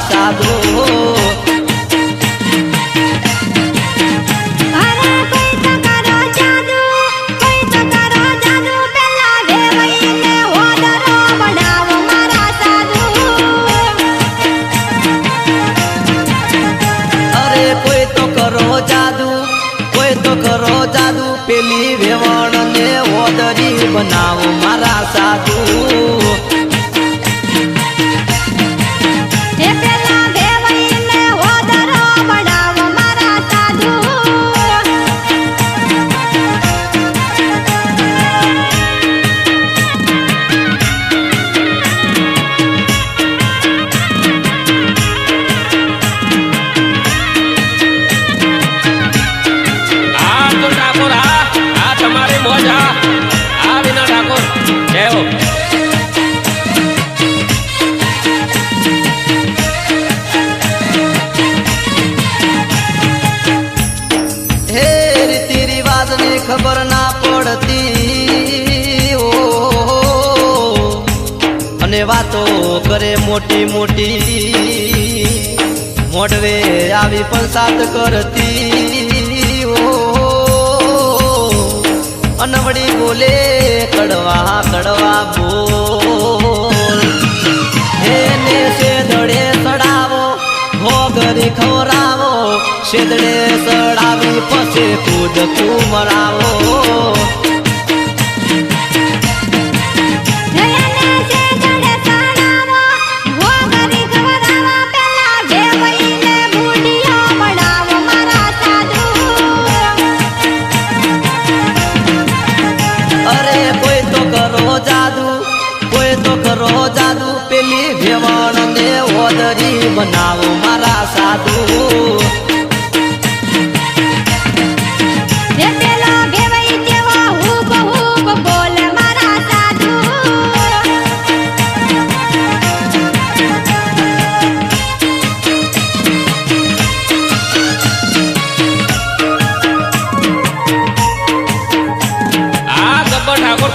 સાધુ પેલી વેવણ ને ઓદરી બનાવો મારા સાધુ પેલા વેવણ ને ઓદરો બનાવો મારા સાધુ ખબર ના પડતી ઓ અને વાતો કરે મોટી મોટી મોઢવે આવી પણ સાથ કરતી ઓ અનવડી બોલે કડવા કડવા બોલ એને સેદડે સડાવો ભોગરી ખવરાવો સેદડે સડાવી પછી કૂદકું મરાવો અરે કોઈ તો કરો જાદુ કોઈ તો કરો જાદુ પેલી વેવણ ને ઓદરી બનાવો મારા સાધુ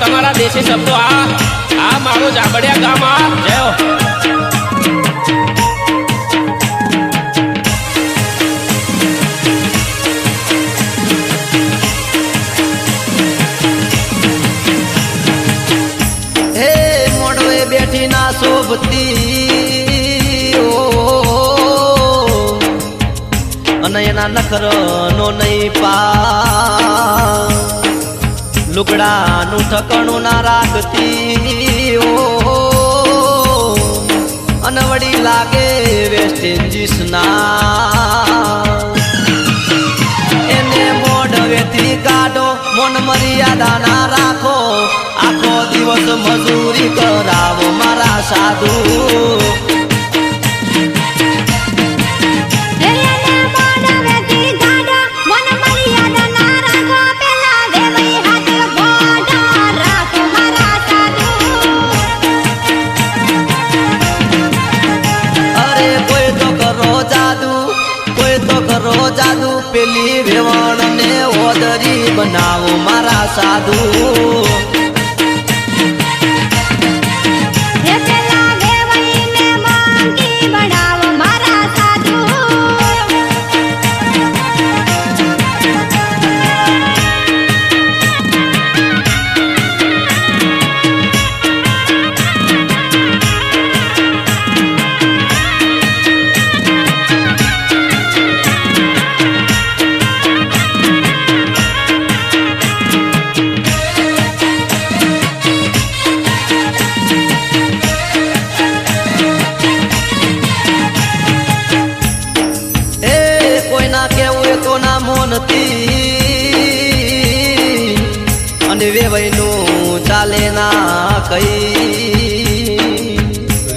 તમારા દેશી શબ્દો આ મારો જાબડિયા ગામ આ જયો હે મોડવે બેઠી ના શોભતી ઓ અને એના નખર નો નહીં પા લુગડાનું ઠકણું ના રાખતી ઓ અનવડી લાગે વેસ્ટ ઇન્ડિઝ ના એને મોઢવેથી કાઢો મોન મર્યાદા ના રાખો આખો દિવસ મજૂરી કરાવો મારા સાધુ જાદુ પેલી વેવણ ને ઓદરી બનાવો મારા સાધુ અને વેવાઈનું ચાલે ના કઈ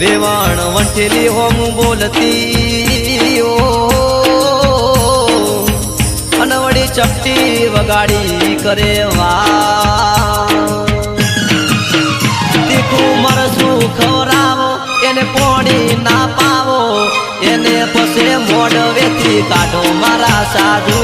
વેવાણ વંઠેલી હોમ બોલતી ઓ અનવડી ચપટી વગાડી કરે વા તીખું મરસું ખવરાવો એને પોણી ના પાવો એને પછી મોઢવેથી કાઢો મારા સાધુ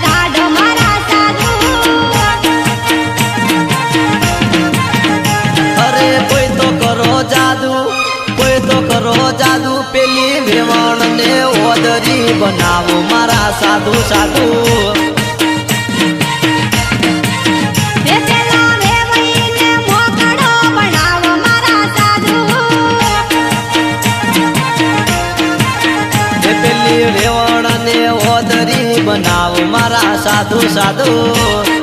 કાઢો વેવણ ને ઓદરી બનાવો મારા સાધુ સાધુ હે પેલા વેવાઈને મોકળો બનાવો મારા સાધુ પેલી વેવણ ને ઓદરી બનાવો મારા સાધુ સાધુ